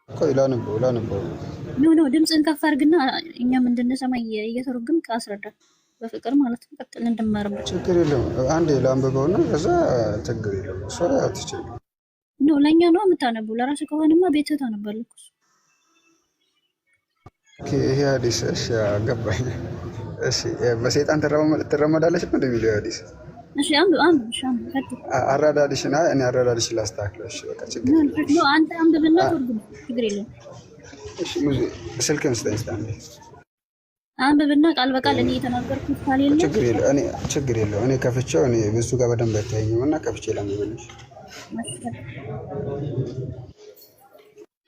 ቆይ ላንበው ኖ ድምፅን ከፍ አድርግና እኛም እንድንሰማ እየተረጎምክ አስረዳ። በፍቅር ማለት ነው። ቀጥል እንድማርበት። ችግር የለውም። አንዴ ላንብበውና ከዛ ችግር የለውም። እሷ አትችልም። ኖ ለእኛ ነው የምታነበው። ለራስህ ከሆነማ ቤትህ ታነባለህ። ይሄ ሐዲስ እሺ ገባኝ። እሺ በሰይጣን ትረመዳለች ነው እንደሚለው ሐዲስ። እሺ አንብብ ቀጥል። አራዳድሽና እኔ አራዳድሽን ላስተካክለው። እሺ በቃ ችግር የለውም። አንተ አንብብና ትርጉም ችግር የለውም። እሺ ስልክህን ስጠኝ እስኪ አንዴ አንብብና ቃል በቃል እኔ የተናገርኩት ካሌለ ችግር የለው። እኔ ከፍቼው እኔ ብዙ ጋር በደንብ አይታየኝም እና ከፍቼ ላንብብልሽ።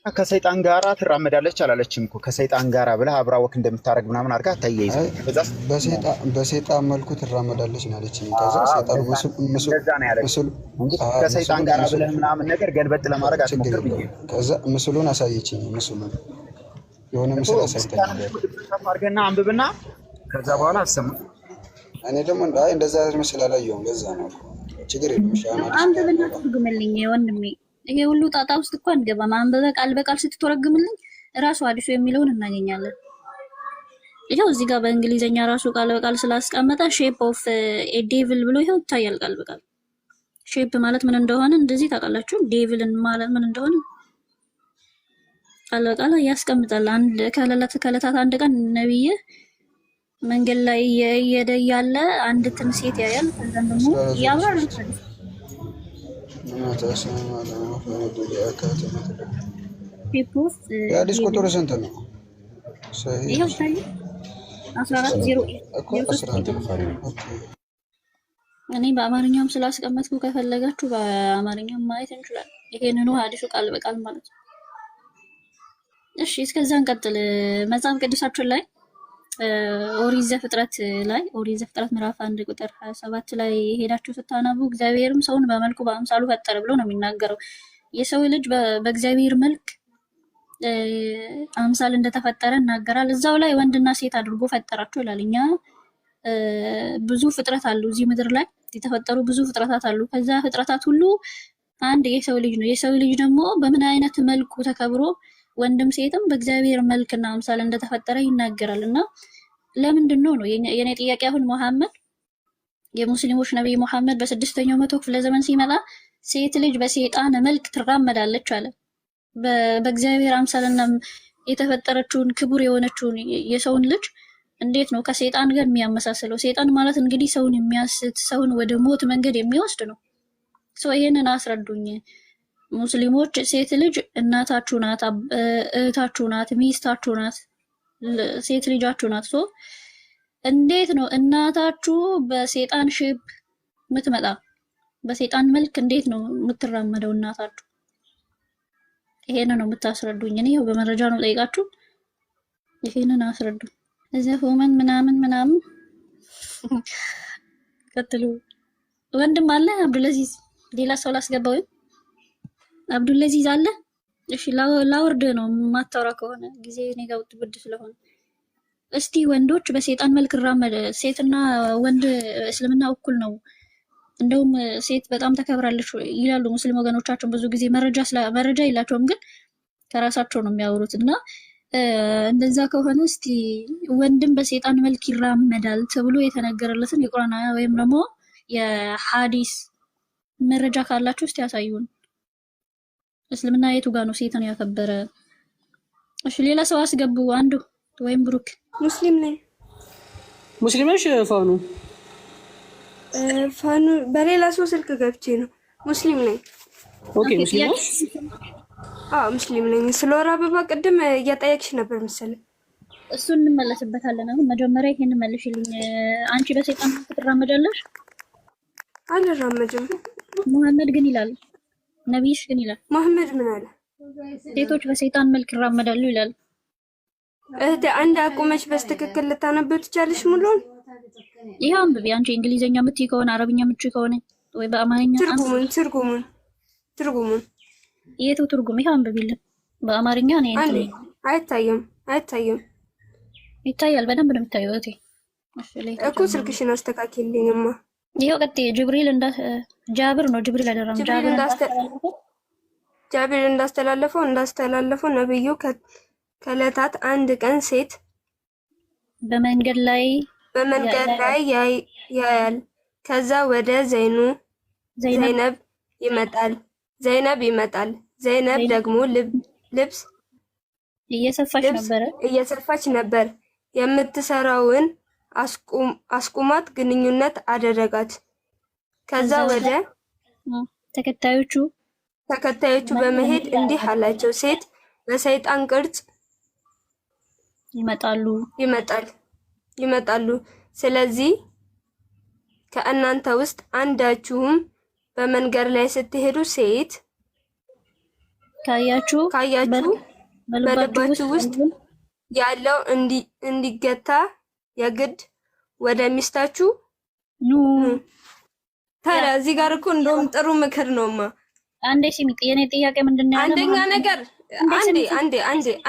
ከሰይጣን ጋራ ትራመዳለች አላለችም እኮ። ከሰይጣን ጋራ ብለህ አብራ ወክ እንደምታረግ ምናምን አድርጋ አታያይዘው። በሰይጣን መልኩ ትራመዳለች ነው ያለችኝ። ከዛ ሰይጣን ምስሉ ከሰይጣን ጋራ ብለህ ምናምን ነገር ገልበጥ ለማድረግ አትሞክር ብዬ። ከዛ ምስሉን አሳየችኝ። ምስሉን የሆነ ምስል አሳይተኛል። አድርገና አንብብና ከዛ በኋላ አሰማ። እኔ ደግሞ እንደዛ ምስል አላየሁም። ለዛ ነው ችግር የለም። አንብብና ትርጉምልኝ ወንድሜ። ይሄ ሁሉ ጣጣ ውስጥ እኮ አንገባም። አንብበህ ቃል በቃል ስትተረጉምልኝ ራሱ ሐዲሱ የሚለውን እናገኛለን። ይሄው እዚህ ጋር በእንግሊዘኛ ራሱ ቃል በቃል ስላስቀመጠ ሼፕ ኦፍ ኤ ዴቪል ብሎ ይሄው ይታያል ቃል በቃል። ሼፕ ማለት ምን እንደሆነ እንደዚህ ታውቃላችሁ። ዴቪልን ማለት ምን እንደሆነ ቃል በቃል ያስቀምጣል። አንድ ከዕለታት አንድ ቀን ነብይ መንገድ ላይ እየሄደ ያለ አንዲትን ሴት ያያል። ከዛም ደግሞ ያብራራል። የሐዲስ ቁጥር ስንት ነው? ይሄው ታዲያ 14 እኔ በአማርኛም ስላስቀመጥኩ ከፈለጋችሁ በአማርኛም ማየት እንችላለን። ይሄንኑ ሐዲሱ ቃል በቃል ማለት ነው። እሺ እስከዛን ቀጥል። መጽሐፍ ቅዱሳችን ላይ ኦሪት ዘፍጥረት ምዕራፍ 1 ቁጥር 27 ላይ ሄዳችሁ ስታነቡ እግዚአብሔርም ሰውን በመልኩ በአምሳሉ ፈጠረ ብሎ ነው የሚናገረው። የሰው ልጅ በእግዚአብሔር መልክ አምሳል እንደተፈጠረ ይናገራል። እዛው ላይ ወንድና ሴት አድርጎ ፈጠራቸው ይላል። እኛ ብዙ ፍጥረት አሉ፣ እዚህ ምድር ላይ የተፈጠሩ ብዙ ፍጥረታት አሉ። ከዛ ፍጥረታት ሁሉ አንድ የሰው ልጅ ነው። የሰው ልጅ ደግሞ በምን አይነት መልኩ ተከብሮ ወንድም ሴትም በእግዚአብሔር መልክና አምሳል እንደተፈጠረ ይናገራል። እና ለምንድን ነው የኔ ጥያቄ። አሁን መሐመድ የሙስሊሞች ነብይ መሐመድ በ6ኛው መቶ ክፍለ ዘመን ሲመጣ ሴት ልጅ በሰይጣን መልክ ትራመዳለች አለ። በእግዚአብሔር አምሳልና የተፈጠረችውን ክቡር የሆነችውን የሰውን ልጅ እንዴት ነው ከሰይጣን ጋር የሚያመሳስለው? ሰይጣን ማለት እንግዲህ ሰውን የሚያስት ሰውን ወደ ሞት መንገድ የሚወስድ ነው። ይሄንን አስረዱኝ ሙስሊሞች። ሴት ልጅ እናታችሁ ናት፣ እህታችሁ ናት፣ ሚስታችሁ ናት፣ ሴት ልጃችሁ ናት። እንዴት ነው እናታችሁ በሰይጣን ሼፕ የምትመጣ? በሰይጣን መልክ እንዴት ነው የምትራመደው እናታችሁ? ይሄንን ነው የምታስረዱኝ። እኔ በመረጃ ነው ጠይቃችሁ፣ ይሄንን አስረዱ። እዚያ ሆመን ምናምን ቀጥሉ። ወንድም አለ አብዱልአዚዝ፣ ሌላ ሰው ላስገባ ወይ? አብዱልአዚዝ አለ? እሺ ላወርድ ነው ማታወራ ከሆነ ጊዜ እኔ ጋር ውድ ስለሆነ። እስቲ ወንዶች በሰይጣን መልክ ራመደ። ሴትና ወንድ እስልምና እኩል ነው፣ እንደውም ሴት በጣም ተከብራለች ይላሉ ሙስሊም ወገኖቻችን። ብዙ ጊዜ መረጃ የላቸውም፣ ግን ከራሳቸው ነው የሚያወሩት። እና እንደዛ ከሆነ እስቲ ወንድም በሰይጣን መልክ ይራመዳል ተብሎ የተነገረለትን የቁርአን አያ ወይም ደግሞ የሐዲስ መረጃ ካላችሁ እስቲ ያሳዩን። እስልምና የቱ ጋር ነው ሴትን ያከበረ? እሺ ሌላ ሰው አስገቡ። አንዱ ወይም ብሩክ። ሙስሊም ነኝ። ሙስሊም ነሽ? ፋኑ በሌላ ሰው ስልክ ገብቼ ነው። ሙስሊም ነኝ። ኦኬ ሙስሊም ነሽ? ሙስሊም ነኝ። ስለ ወር አበባ ቅድም እያጠየቅሽ ነበር መሰለኝ። እሱን እንመለስበታለን። አሁን መጀመሪያ ይሄን መልሽልኝ። አንቺ በሰይጣን ትራመዳለሽ? አልራመድም። መሐመድ ግን ይላል፣ ነብይሽ ግን ይላል። መሐመድ ምን አለ? ሴቶች በሰይጣን መልክ ይራመዳሉ ይላል። እህቴ አንድ አቁመሽ በስትክክል ልታነበው ትቻለሽ ሙሉን? ይሄ አንብቢ። አንቺ እንግሊዘኛ የምትይ ከሆነ አረብኛ የምትይ ከሆነ ወይ በአማርኛ ትርጉሙን የቱ ትርጉም? ይሄ አንብቢልን በአማርኛ ነው። አይታየም። ይታያል፣ በደንብ ነው የሚታየው እህቴ። እኮ ስልክሽን አስተካክልኝማ። ይሄው ቀጥ ጅብሪል ጃብር ነው። ጅብሪል አይደለም ጃብር ጃቢር እንዳስተላለፈው ነብዩ ከዕለታት አንድ ቀን ሴት በመንገድ ላይ ያያል። ከዛ ወደ ዘይነብ ይመጣል። ዘይነብ ደግሞ ልብስ እየሰፋች ነበር። የምትሰራውን አስቁማት፣ ግንኙነት አደረጋት። ከዛ ወደ ተከታዮቹ በመሄድ እንዲህ አላቸው፣ ሴት በሰይጣን ቅርጽ ይመጣሉ። ስለዚህ ከእናንተ ውስጥ አንዳችሁም በመንገድ ላይ ስትሄዱ ሴት ካያችሁ በልባችሁ ውስጥ ያለው እንዲገታ የግድ ወደ ሚስታችሁ ኑ። ታዲያ እዚህ ጋር እኮ እንደውም ጥሩ ምክር ነውማ። አንዴ ሲሚ የኔ ጥያቄ ምንድነው? አንደኛ ነገር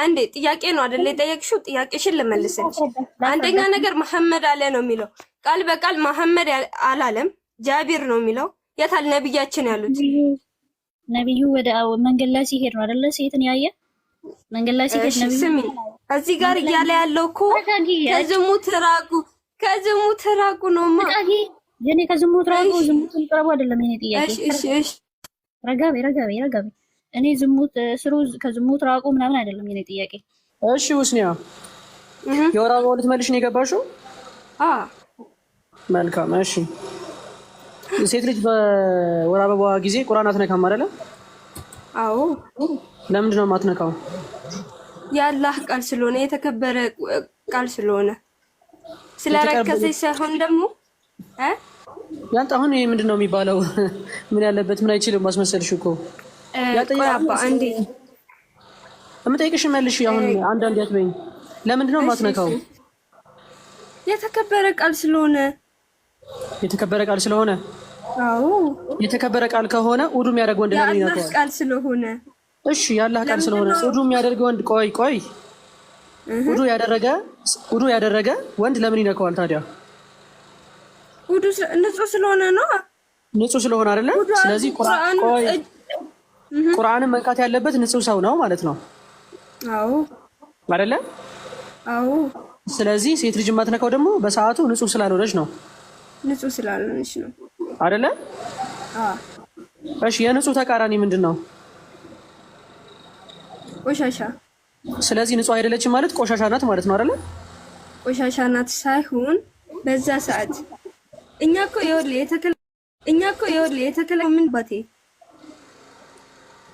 አንዴ ጥያቄ ነው አይደል የጠየቅሽው? ጥያቄሽን ልመልስልሽ። አንደኛ ነገር መሐመድ አለ ነው የሚለው። ቃል በቃል መሐመድ አላለም፣ ጃቢር ነው የሚለው። የታል ነብያችን ያሉት? ነብዩ ወደ መንገድ ላይ ሲሄድ ነው አይደል ሴትን ያየ? መንገድ ላይ ሲሄድ ነብዩ ስሚ፣ እዚህ ጋር እያለ ያለው እኮ ከዝሙት ራቁ ነውማ። የኔ ከዝሙት ራቁ፣ ዝሙትን ቅረቡ አይደለም የኔ ጥያቄ። እሺ ረጋቤ እኔ ዝሙት ስሩ ከዝሙት ራቁ ምናምን አይደለም የኔ ጥያቄ። እሺ ውስኒያ የወር አበባው ልትመልሽ ነው የገባሽው? መልካም። እሺ ሴት ልጅ በወር አበባ ጊዜ ቁርአን አትነካም አይደለ? አዎ። ለምንድን ነው የማትነካው? የአላህ ቃል ስለሆነ፣ የተከበረ ቃል ስለሆነ፣ ስለረከሰች ሳይሆን ደግሞ ያንተ አሁን ይሄ ምንድን ነው የሚባለው? ምን ያለበት ምን አይችልም ማስመሰልሽ እኮ። ያጠያባ አንዴ እምጠይቅሽ መልሽ። አሁን አንዳንድ ያትበኝ ለምንድን ነው የማትነካው? የተከበረ ቃል ስለሆነ። አዎ። የተከበረ ቃል ከሆነ ኡዱ የሚያደርግ ወንድ ለምን ይነካዋል? የአላህ ቃል ስለሆነ። እሺ የአላህ ቃል ስለሆነ ኡዱ የሚያደርግ ወንድ ቆይ ኡዱ ያደረገ ወንድ ለምን ይነካዋል ታዲያ? ኡዱ ንጹህ ስለሆነ ነው። ንጹህ ስለሆነ አይደለ? ስለዚህ ቁርአንን መንካት ያለበት ንጹህ ሰው ነው ማለት ነው። አዎ አይደለ? አዎ። ስለዚህ ሴት ልጅ የማትነካው ደግሞ በሰዓቱ ንጹህ ስላልሆነች ነው። አይደለ? እሺ የንጹህ ተቃራኒ ምንድን ነው? ቆሻሻ። ስለዚህ ንጹህ አይደለችም ማለት ቆሻሻ ናት ማለት ነው አይደለ? ቆሻሻ ናት ሳይሆን በዛ ሰዓት እኛ እኮ የተከለ ምን ባቴ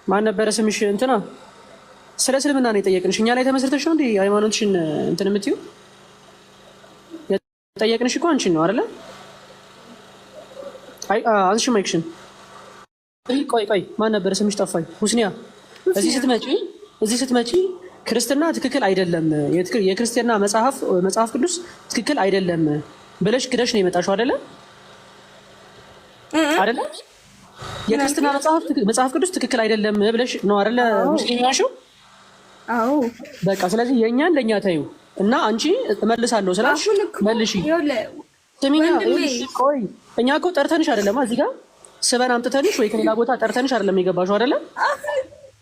ማን ነበረ ስምሽ? እንትና ስለ እስልምና ነው የጠየቅንሽ። እኛ ላይ ተመስርተሽ ነው እንዴ ሃይማኖትሽን እንትን የምትይው? የጠየቅንሽ እኮ አንቺን ነው አይደለ? አንቺ ማይክሽን ቆይ ማን ነበረ ስምሽ? ጠፋኝ። ሁስኒያ እዚህ ስትመጪ ክርስትና ትክክል አይደለም፣ የክርስትና መጽሐፍ ቅዱስ ትክክል አይደለም ብለሽ ክደሽ ነው የመጣሽው አይደለ? የክርስትና መጽሐፍ ቅዱስ ትክክል አይደለም ብለሽ ነው አይደለ ሙስሊም ያልሽው? አዎ። በቃ ስለዚህ የኛን ለኛ ታዩ እና አንቺ እመልሳለሁ ስላልሽ መልሺ። ስሚኛ ቆይ እኛ እኮ ጠርተንሽ አይደለም እዚህ ጋር ስበን አምጥተንሽ ወይ ከሌላ ቦታ ጠርተንሽ አይደለም የገባሽው አይደለ?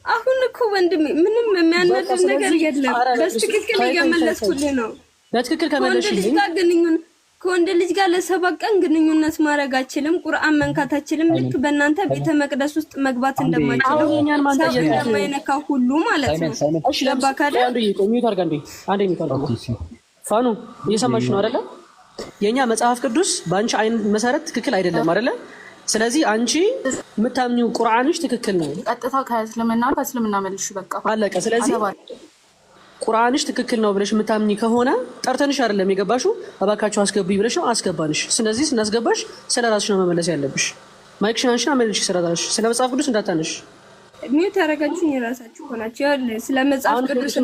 አሁን እኮ ወንድሜ ምንም የሚያናድድ ነገር የለም። በትክክል እየመለስኩልህ ነው። በትክክል ከመለስሽልኝ ከወንድ ልጅ ጋር ለ7 ቀን ግንኙነት ማድረግ አችልም፣ ቁርአን መንካት አችልም። ልክ በእናንተ ቤተ መቅደስ ውስጥ መግባት እንደማይችለው ሰው እንደማይነካ ሁሉ ማለት ነው። እሺ ለባካደ ፋኑ እየሰማሽ ነው አይደለ? የኛ መጽሐፍ ቅዱስ በአንቺ አይን መሰረት ትክክል አይደለም አይደለ? ስለዚህ አንቺ የምታምኚው ቁርአንሽ ትክክል ነው። ቀጥታ ከእስልምና መልሽ በቃ አለቀ። ስለዚህ ቁርአንሽ ትክክል ነው ብለሽ የምታምኚ ከሆነ ጠርተንሽ አይደለም የገባሽው፣ እባካችሁ አስገቡኝ ብለሽ ነው አስገባንሽ። ስለዚህ ስናስገባሽ ስለ ራስሽ ነው መመለስ ያለብሽ። ማይክሽን አንሺና መልሽ ስለ ራስሽ። ስለ መጽሐፍ ቅዱስ እንዳታነሽ። ሚውት ያደረጋችሁኝ የራሳችሁ ሆናችሁ ያለ ስለ መጽሐፍ ቅዱስ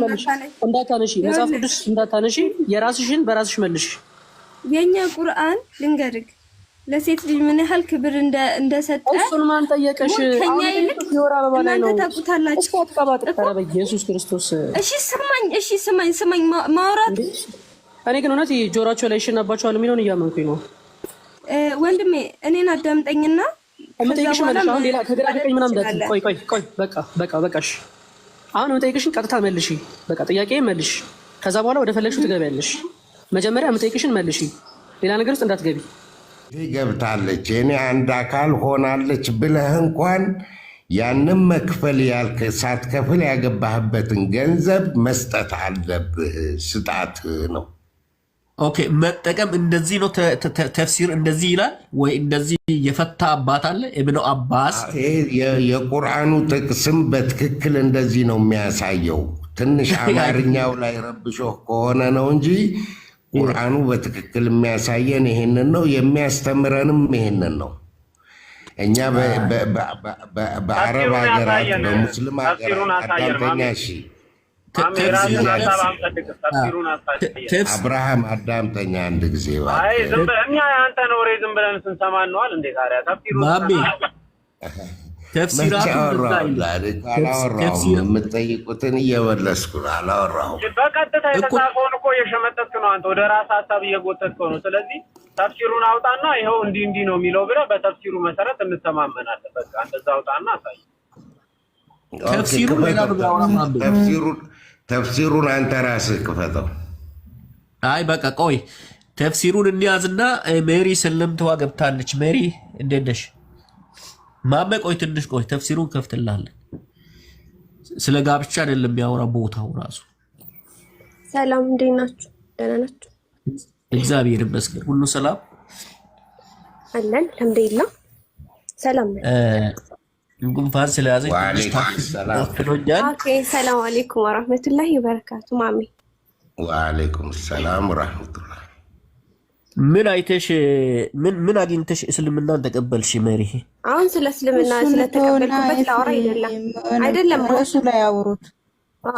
እንዳታነሺ፣ መጽሐፍ ቅዱስ እንዳታነሺ፣ የራስሽን በራስሽ መልሽ። የኛ ቁርአን ልንገርክ ለሴት ልጅ ምን ያህል ክብር እንደሰጠ እሱን ማን ጠየቀሽ? ከኛ ይልቅ የወር አበባ ላይ ነው ታውቁታላችሁ። እስከ አትቀባጥ ተረበ ኢየሱስ ክርስቶስ። እሺ ስማኝ ማውራት። እኔ ግን እውነት ጆሮአቸው ላይ ይሽናባቸዋል የሚለውን እያመንኩኝ ነው። ወንድሜ እኔን አዳምጠኝና የምጠይቅሽን መልሽ። አሁን ሌላ ከግራ ከቀኝ ምናምን ቆይ በቃሽ። አሁን የምጠይቅሽን ቀጥታ መልሺ። በቃ ጥያቄ መልሽ። ከዛ በኋላ ወደ ፈለግሽው ትገቢያለሽ። መጀመሪያ የምጠይቅሽን መልሺ። ሌላ ነገር ውስጥ እንዳትገቢ። ገብታለች የኔ አንድ አካል ሆናለች ብለህ እንኳን ያንም መክፈል ያልክ ሳትከፍል ያገባህበትን ገንዘብ መስጠት አለብህ። ስጣት ነው። ኦኬ መጠቀም እንደዚህ ነው። ተፍሲር እንደዚህ ይላል ወይ? እንደዚህ የፈታ አባት አለ ኢብኑ አባስ። የቁርአኑ ጥቅስም በትክክል እንደዚህ ነው የሚያሳየው። ትንሽ አማርኛው ላይ ረብሾህ ከሆነ ነው እንጂ ቁርአኑ በትክክል የሚያሳየን ይሄንን ነው፣ የሚያስተምረንም ይሄንን ነው። እኛ በአረብ ሀገራት በሙስሊም ሀገራት አዳምጠኛ አብርሃም አዳምጠኛ አንድ ጊዜ እኛ የአንተን ወሬ ዝም ብለን ስንሰማ ነዋል እንዴ? ታዲያ አላወራሁም። የምጠይቁትን እየመለስኩ ነው። አላወራሁም። በቀጥታ የተጻፈውን እኮ እየሸመጠጥክ ነው አንተ፣ ወደ ራስህ ሀሳብ እየጎተትከው ነው። ስለዚህ ተፍሲሩን አውጣና ይኸው እንዲህ ነው የሚለው ብለህ በተፍሲሩ መሰረት እንተማመናለን። በቃ እንደዛ አውጣና አሳይ። ተፍሲሩን አንተ ራስህ ክፈተው። አይ በቃ ቆይ ተፍሲሩን እንያዝና ሜሪ ስለምትዋ ገብታለች። ሜሪ እንዴት ነሽ? ማመ ቆይ ትንሽ ቆይ ተፍሲሩን ከፍትልሃለን። ስለ ጋብቻ አይደለም የሚያወራ ቦታው ራሱ። ሰላም እንዴት ናችሁ? ደህና ናችሁ? እግዚአብሔር ይመስገን ሁሉ ሰላም አለን። አልሐምዱሊላህ ሰላም ነን። ጉንፋን ስለያዘኝ ታፍኖኛል። ኦኬ ሰላም አለይኩም ወራህመቱላሂ ወበረካቱ። ማሚ ወአለይኩም ሰላም ወራህመቱላህ። ምን አይተሽ ምን አግኝተሽ እስልምናን ተቀበልሽ ሜሪ? አሁን ስለ እስልምና ስለተቀበልኩበት ላወራ አይደለም ራሱ ላይ አውሩት።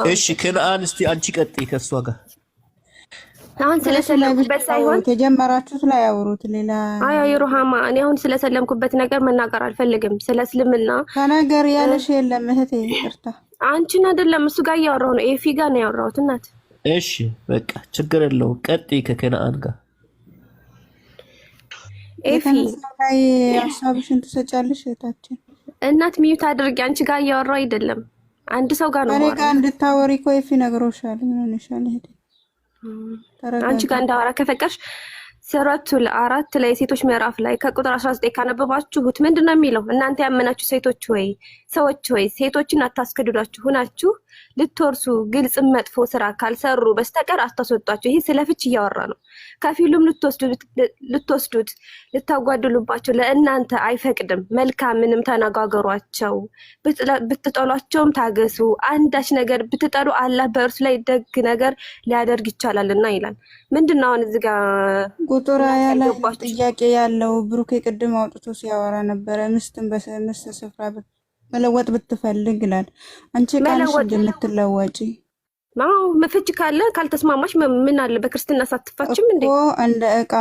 እሺ ከነአን እስቲ አንቺ ቀጥይ ከሷ ጋር። አሁን ስለሰለምኩበት ሳይሆን ተጀመራችሁት ላይ አውሩት። ሌላ አይ ሩሃማ እኔ አሁን ስለሰለምኩበት ነገር መናገር አልፈልግም። ስለ እስልምና ከነገር ያለሽ የለም እህቴ፣ ይቅርታ አንቺን አይደለም እሱ ጋር እያወራሁ ነው። ኤፊ ጋር ነው ያወራሁት እናት። እሺ በቃ ችግር የለውም ቀጥይ ከከነአን ጋር። ኤፊ ላይ ሀሳብሽን ትሰጫለሽ እህታችን። እናት ሚዩት አድርጊ። አንቺ ጋር እያወራሁ አይደለም አንድ ሰው ጋር ነው። እኔ ጋር እንድታወሪ እኮ ኤፊ ነግሮሻል። ምን ሆነሻል እህቴ? አንቺ ጋር እንዳወራ ከፈቀሽ ሱረቱል 4 ላይ ሴቶች ምዕራፍ ላይ ከቁጥር 19 ካነበባችሁት ምንድነው የሚለው? እናንተ ያመናችሁ ሴቶች ሆይ ሰዎች ሆይ ሴቶችን አታስገድዷቸው፣ ሁናችሁ ልትወርሱ ግልጽ መጥፎ ስራ ካልሰሩ በስተቀር አታስወጧቸው። ይሄ ስለ ፍች እያወራ ነው። ከፊሉም ልትወስዱት ልታጓድሉባቸው ለእናንተ አይፈቅድም። መልካምንም ተነጋገሯቸው፣ ብትጠሏቸውም ታገሱ። አንዳች ነገር ብትጠሉ አላህ በእርሱ ላይ ደግ ነገር ሊያደርግ ይቻላልና ይላል። ምንድነው አሁን እዚህ ጋር ቁጥር ያለ ጥያቄ ያለው ብሩክ ቅድም አውጥቶ ሲያወራ ነበረ። ምስትን በምስት ስፍራ መለወጥ ብትፈልግ ይላል። አንቺ ቃልሽ እንደምትለወጪ ማው መፍች ካለ ካልተስማማሽ ምን አለ በክርስትና ሳትፋችም እንዴ? እንደ እቃ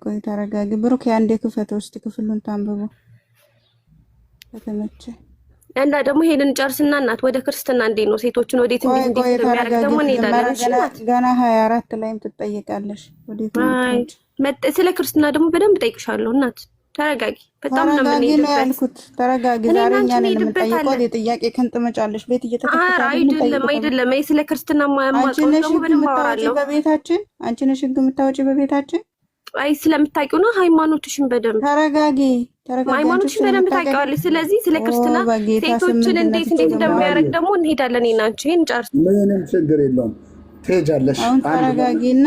ቆይ ተረጋጊ። ብሩክ ያንዴ ክፈት ውስጥ ክፍሉን ታንብቦ ከተመቸ እና ደግሞ ሄድን ጨርስና እናት ወደ ክርስትና እንዴት ነው ሴቶችን ወዴት እንደሚያደርግ ደግሞ እንሄዳለን። ገና 24 ላይም ትጠይቃለሽ። ወዴት ነው ስለ ክርስትና ደግሞ በደንብ ጠይቅሻለሁ እናት። ተረጋጊ። በጣም ነው የምንሄድበት ያልኩት። ተረጋጊ። ዛሬ እኛ ነን የምንጠይቀው። የጥያቄ ከንጥመጫለሽ ቤት እየተከፈተ አይደለም። ስለ ክርስትና ማያማቀው ደግሞ በደንብ አወራለሁ። በቤታችን አንቺ ነሽ ህግ የምታወጪ በቤታችን። አይ ስለምታውቂው ነው ሃይማኖትሽን በደንብ ተረጋጊ። ሃይማኖትሽን በደንብ ታውቂዋለሽ። ስለዚህ ስለ ክርስትና ሴቶችን እንዴት እንደሚያደርግ ደግሞ እንሄዳለን። እናንቺ ይሄን ጨርስ። ምንም ችግር የለውም። ትሄጃለሽ። አሁን ተረጋጊና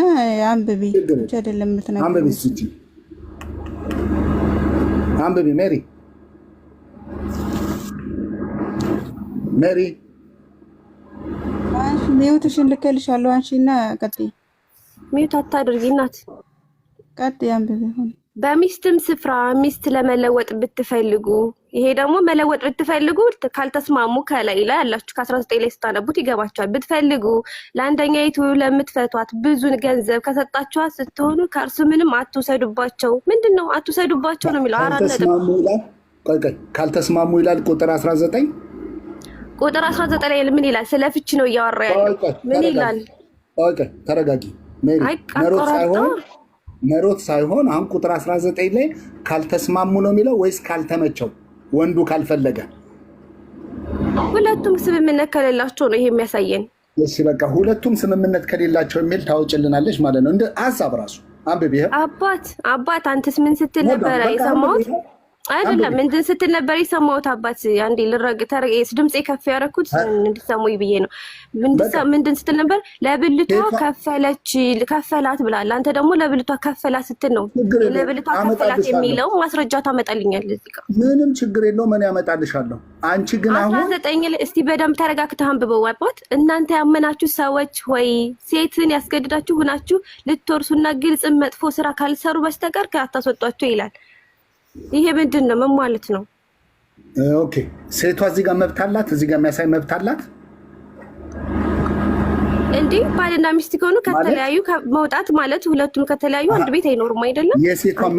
አንብቢ። ብቻ አይደለም የምትነግሪው። አንብቢ እስኪ አንብቢ ሜሪ ሚዩትሽን ልከልሻለሁ። አንቺና ቀጥይ። ሚዩት አታድርጊ እናት። ቀጥይ አንብቢ። በሚስትም ስፍራ ሚስት ለመለወጥ ብትፈልጉ፣ ይሄ ደግሞ መለወጥ ብትፈልጉ ካልተስማሙ ከላይ ላይ ያላችሁ ከ19 ላይ ስታነቡት ይገባችኋል። ብትፈልጉ ለአንደኛይቱ ለምትፈቷት ብዙ ገንዘብ ከሰጣችኋት ስትሆኑ ከእርሱ ምንም አትውሰዱባቸው። ምንድነው አትውሰዱባቸው ነው የሚለው? ካልተስማሙ ይላል ቁጥር 19። ቁጥር 19 ላይ ምን ይላል? ስለ ፍች ነው እያወራ ያለው። ምን ይላል? ተረጋጊ ሜሪ። መሮት ሳይሆን አሁን ቁጥር 19 ላይ ካልተስማሙ ነው የሚለው ወይስ ካልተመቸው? ወንዱ ካልፈለገ ሁለቱም ስምምነት ከሌላቸው ነው ይሄ የሚያሳየን። እሺ በቃ ሁለቱም ስምምነት ከሌላቸው የሚል ታወጭልናለች ማለት ነው። እንደ ሐሳብ ራሱ አንብቤ አባት አንተስ ምን ስትል ነበር የሰማሁት? አይደለም ምንድን ስትል ነበር የሰማሁት? አባት አንዴ ድምጼ ከፍ ያደረኩት እንድትሰሙኝ ብዬ ነው። ምንድን ስትል ነበር? ለብልቷ ከፈላት ብላል። አንተ ደግሞ ለብልቷ ከፈላት ስትል ነው። ለብልቷ ከፈላት የሚለው ማስረጃ ታመጣልኛለህ እዚህ ጋር። ምንም ችግር የለውም እኔ አመጣልሻለሁ። አንቺ ግን አሁን 19 እስቲ በደምብ ተረጋግተህ አንብበው። አባት እናንተ ያመናችሁ ሰዎች ሆይ ሴትን ያስገድዳችሁ ሆናችሁ ልትወርሱና ግልጽ መጥፎ ስራ ካልሰሩ በስተቀር አታስወጧቸው ይላል። ይሄ ምንድን ነው? ምን ማለት ነው? ኦኬ ሴቷ እዚህ ጋር መብት አላት፣ እዚህ ጋር የሚያሳይ መብት አላት እንዴ? ባልና ሚስት ከሆኑ ከተለያዩ መውጣት ማለት ሁለቱም ከተለያዩ አንድ ቤት አይኖርም አይደለም? የሴቷን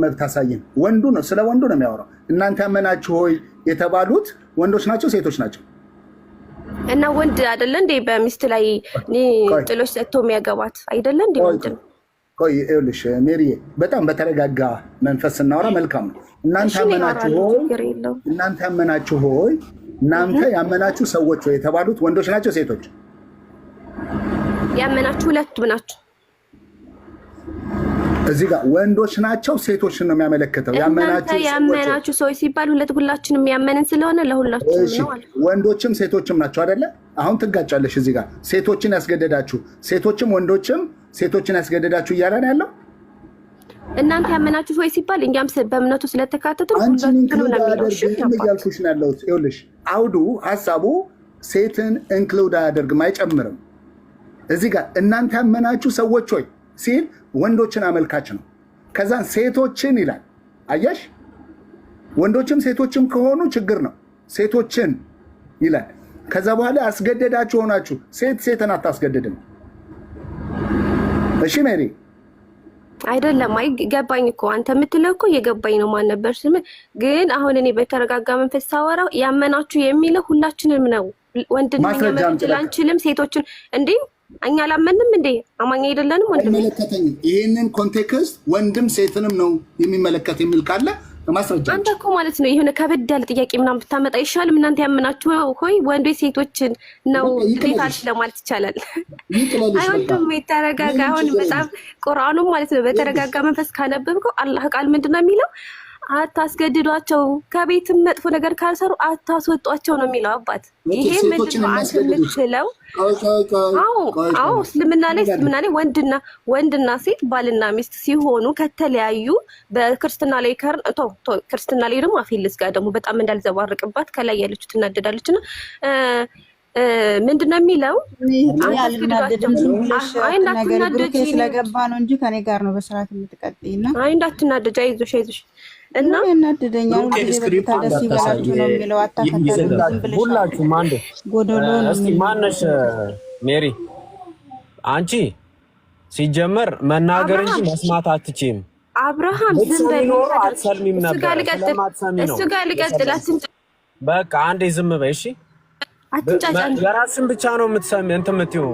መብት አሳየን። ወንዱ ነው ስለ ወንዱ ነው የሚያወራው። እናንተ ያመናችሁ ሆይ የተባሉት ወንዶች ናቸው ሴቶች ናቸው? እና ወንድ አይደለ እንዴ በሚስት ላይ ጥሎች ሰጥቶ የሚያገባት አይደለ እንዴ? ወንድ ነው። ቆይ ይኸውልሽ ሜሪዬ በጣም በተረጋጋ መንፈስ ስናወራ መልካም ነው። እናንተ ያመናችሁ ሰዎች ወይ የተባሉት ወንዶች ናቸው ሴቶች? ያመናችሁ ሁለቱም ናቸው። እዚህ ጋር ወንዶች ናቸው ሴቶችን ነው የሚያመለክተው። ያመናችሁ ሰዎች ሲባል ሁላችንም ያመንን ስለሆነ ለሁላችንም ነው ማለት ነው። ወንዶችም ሴቶችም ናቸው አይደለ? አሁን ትጋጫለሽ እዚህ ጋር ሴቶችን ያስገደዳችሁ ሴቶችም ወንዶችም ሴቶችን ያስገደዳችሁ እያለ ነው ያለው። እናንተ ያመናችሁ ሰዎች ሲባል እኛም በእምነቱ ስለተካተቱ ሁላችንም ነው እያልኩሽ ነው ያለሁት። ይኸውልሽ አውዱ ሀሳቡ ሴትን ኢንክሉድ አያደርግም አይጨምርም። እዚህ ጋር እናንተ ያመናችሁ ሰዎች ሆይ ሲል ወንዶችን አመልካች ነው። ከዛን ሴቶችን ይላል። አያሽ ወንዶችም ሴቶችም ከሆኑ ችግር ነው። ሴቶችን ይላል። ከዛ በኋላ ያስገደዳችሁ ሆናችሁ ሴትን አታስገድድም። እሺ ሜሪ አይደለም አይ ገባኝ እኮ አንተ የምትለው እኮ እየገባኝ ነው። ማን ነበር ስም? ግን አሁን እኔ በተረጋጋ መንፈስ ሳወራው ያመናችሁ የሚለው ሁላችንም ነው። ወንድን አንችልም ሴቶችን እንዴ እኛ አላመንም እንዴ? አማኝ አይደለንም? ወንድም ይሄንን ኮንቴክስት ወንድም ሴትንም ነው የሚመለከት የሚል ካለ ማስረጃ አንተ እኮ ማለት ነው የሆነ ከበድ ያለ ጥያቄ ምናምን ብታመጣ ይሻልም። እናንተ ያመናችሁ ሆይ ወንዶች ሴቶችን ነው ሌታልሽ ለማለት ይቻላል። አይ ወንድም ተረጋጋ። አሁን በጣም ቁርአኑ ማለት ነው በተረጋጋ መንፈስ ካነበብከው አላህ ቃል ምንድነው የሚለው? አታስገድዷቸው፣ ከቤትም መጥፎ ነገር ካልሰሩ አታስወጧቸው ነው የሚለው። አባት ይሄ ምንድነው አንተ የምትለው? አዎ እስልምና ላይ ወንድና ሴት ባልና ሚስት ሲሆኑ ከተለያዩ በክርስትና ላይ ክርስትና ላይ ደግሞ አፊልስ ጋር ደግሞ በጣም እንዳልዘባርቅባት ከላይ ያለችው ትናደዳለችና ምንድነው የሚለው? እንዳትናደጂ ስለገባ ነው እንጂ ከኔ ጋር ነው በስርዓት የምትቀጥይና እንዳትናደጂ አይዞሽ እና ያናድደኛል። ደስ ይበላችሁ ነው የሚለው። አታከታተሉ ሁላችሁም አንዴ ጎዶሎ ነው። እስቲ ማነሽ ሜሪ አንቺ ሲጀመር መናገር እንጂ መስማት አትችይም። አብርሃም ዝም በል አትሰልሚም ነበር። እሱ ጋር ልቀጥል። በቃ አንዴ ዝም በይ እሺ። የራስን ብቻ ነው የምትሰሚ እንትን የምትይው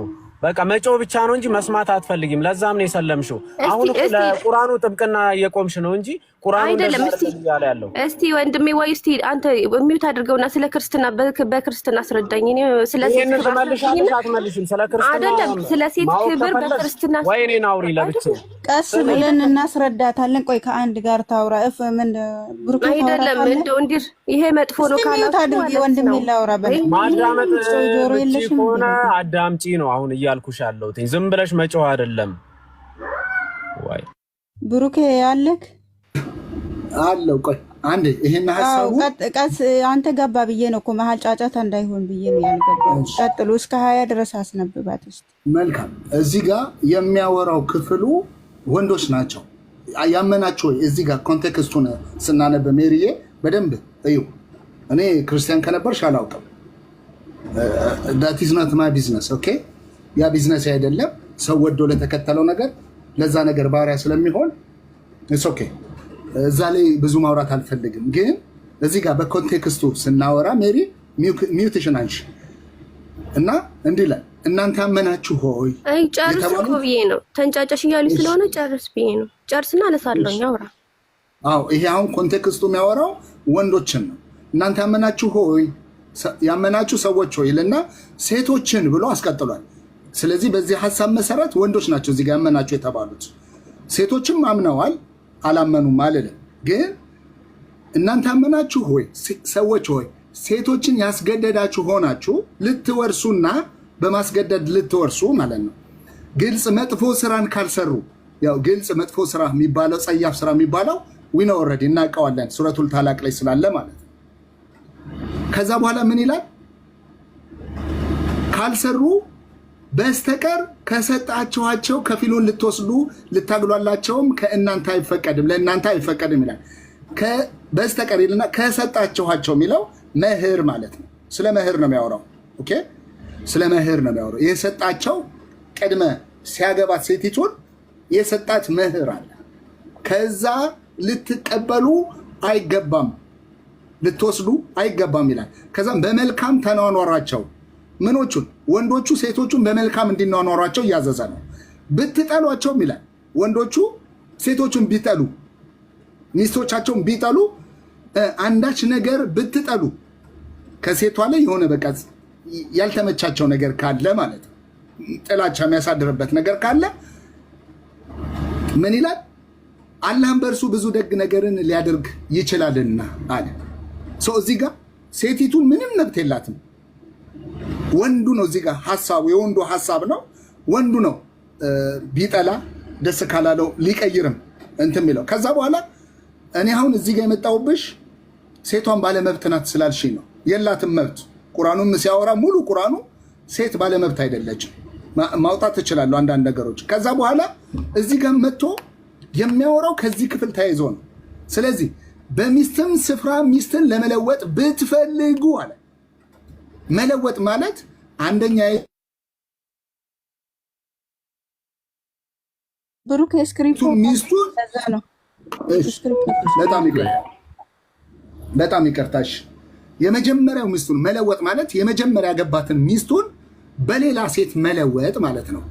በቃ መጮህ ብቻ ነው እንጂ መስማት አትፈልጊም። ለዛም ነው የሰለምሽው። አሁን ለቁርአኑ ጥብቅና እየቆምሽ ነው እንጂ ቁርአኑ አይደለም። እስቲ ወንድሜ ወይ እስቲ አንተ ሚውት አድርገውና ስለ ክርስትና በክርስትና አስረዳኝ። እኔ ስለ ሴት ክብር አትመልሽም። ስለ ክርስትና አይደለም ስለ ሴት ክብር በክርስትና ወይ እኔን አውሪ ለብቻ ቀስ ብለን እናስረዳታለን። ቆይ ከአንድ ጋር ታውራ ምን ብሩክ አይደለም እንደው እንዲር ይሄ መጥፎ ነው ካላችሁ አድርጊ ወንድሜ ላውራ በል ማዳመጥ ጆሮ የለሽም ሆነ አዳምጪ ነው አሁን እያልኩሽ ያለሁት። ዝም ብለሽ መጮህ አይደለም ወይ ብሩክ ያለክ አለው። ቆይ አንዴ ይሄን ሐሳቡ ቀስ አንተ ገባ ብዬ ነው እኮ መሀል ጫጫታ እንዳይሆን ብዬ ነው ያልገባው። ቀጥሉ እስከ 20 ድረስ አስነብባት እስቲ። መልካም እዚህ ጋር የሚያወራው ክፍሉ ወንዶች ናቸው ያመናቸው። እዚህ ጋር ኮንቴክስቱን ስናነብ ሜሪዬ በደንብ እዩ። እኔ ክርስቲያን ከነበርሽ አላውቅም። that is not my business ኦኬ። ያ ቢዝነስ አይደለም። ሰው ወዶ ለተከተለው ነገር ለዛ ነገር ባሪያ ስለሚሆን it's okay። እዛ ላይ ብዙ ማውራት አልፈልግም። ግን እዚህ ጋር በኮንቴክስቱ ስናወራ ሜሪ ሚውቴሽን አንቺ እና እንዲህ ላይ እናንተ አመናችሁ ሆይ አይ ጨርስ እኮ ብዬ ነው። ተንጫጫሽ እያሉ ስለሆነ ጨርስ ብዬ ነው። ጨርስና አነሳለሁ። አውራ አዎ ይሄ አሁን ኮንቴክስቱ የሚያወራው ወንዶችን ነው። እናንተ ያመናችሁ ሰዎች ሆይ ይልና ሴቶችን ብሎ አስቀጥሏል። ስለዚህ በዚህ ሐሳብ መሰረት ወንዶች ናቸው እዚህ ጋር ያመናችሁ የተባሉት። ሴቶችም አምነዋል አላመኑም አልልም። ግን እናንተ ያመናችሁ ሆይ ሰዎች ሆይ ሴቶችን ያስገደዳችሁ ሆናችሁ ልትወርሱና በማስገደድ ልትወርሱ ማለት ነው። ግልጽ መጥፎ ስራን ካልሰሩ ያው ግልጽ መጥፎ ስራ የሚባለው ጸያፍ ስራ የሚባለው ዊኖ ኦልሬዲ እናውቀዋለን ሱረቱል ታላቅ ላይ ስላለ ማለት ነው። ከዛ በኋላ ምን ይላል? ካልሰሩ በስተቀር ከሰጣችኋቸው ከፊሉን ልትወስዱ ልታግሏላቸውም ከእናንተ አይፈቀድም ለእናንተ አይፈቀድም ይላል። በስተቀር ይልና ከሰጣችኋቸው የሚለው መህር ማለት ነው። ስለ መህር ነው የሚያወራው። ኦኬ ስለ መህር ነው የሚያወራው። የሰጣቸው ቅድመ ሲያገባት ሴቲቱን የሰጣት መህር አለ። ከዛ ልትቀበሉ አይገባም ልትወስዱ አይገባም ይላል። ከዛም በመልካም ተኗኗሯቸው ምኖቹን ወንዶቹ ሴቶቹን በመልካም እንዲኗኗሯቸው እያዘዘ ነው። ብትጠሏቸውም ይላል ወንዶቹ ሴቶቹን ቢጠሉ ሚስቶቻቸውን ቢጠሉ አንዳች ነገር ብትጠሉ ከሴቷ ላይ የሆነ በቃ ያልተመቻቸው ነገር ካለ ማለት ነው ጥላቻ የሚያሳድርበት ነገር ካለ ምን ይላል? አላህም በእርሱ ብዙ ደግ ነገርን ሊያደርግ ይችላልና አለ። ሰው እዚህ ጋር ሴቲቱ ምንም መብት የላትም። ወንዱ ነው እዚህ ጋር ሐሳቡ የወንዱ ሐሳብ ነው። ወንዱ ነው ቢጠላ ደስ ካላለው ሊቀይርም እንትን የሚለው። ከዛ በኋላ እኔ አሁን እዚህ ጋር የመጣሁብሽ ሴቷን ባለመብት ናት ስላልሽኝ ነው። የላትም መብት። ቁርአኑም ሲያወራ ሙሉ ቁርአኑ ሴት ባለመብት አይደለችም። ማውጣት ትችላለሁ አንዳንድ ነገሮች። ከዛ በኋላ እዚህ ጋር መጥቶ የሚያወራው ከዚህ ክፍል ተያይዞ ነው። ስለዚህ በሚስትም ስፍራ ሚስትን ለመለወጥ ብትፈልጉ አለ። መለወጥ ማለት አንደኛ ብሩክ ስክሪፕቱ ሚስቱን በጣም ይቅርታሽ የመጀመሪያው ሚስቱን መለወጥ ማለት የመጀመሪያ ያገባትን ሚስቱን በሌላ ሴት መለወጥ ማለት ነው።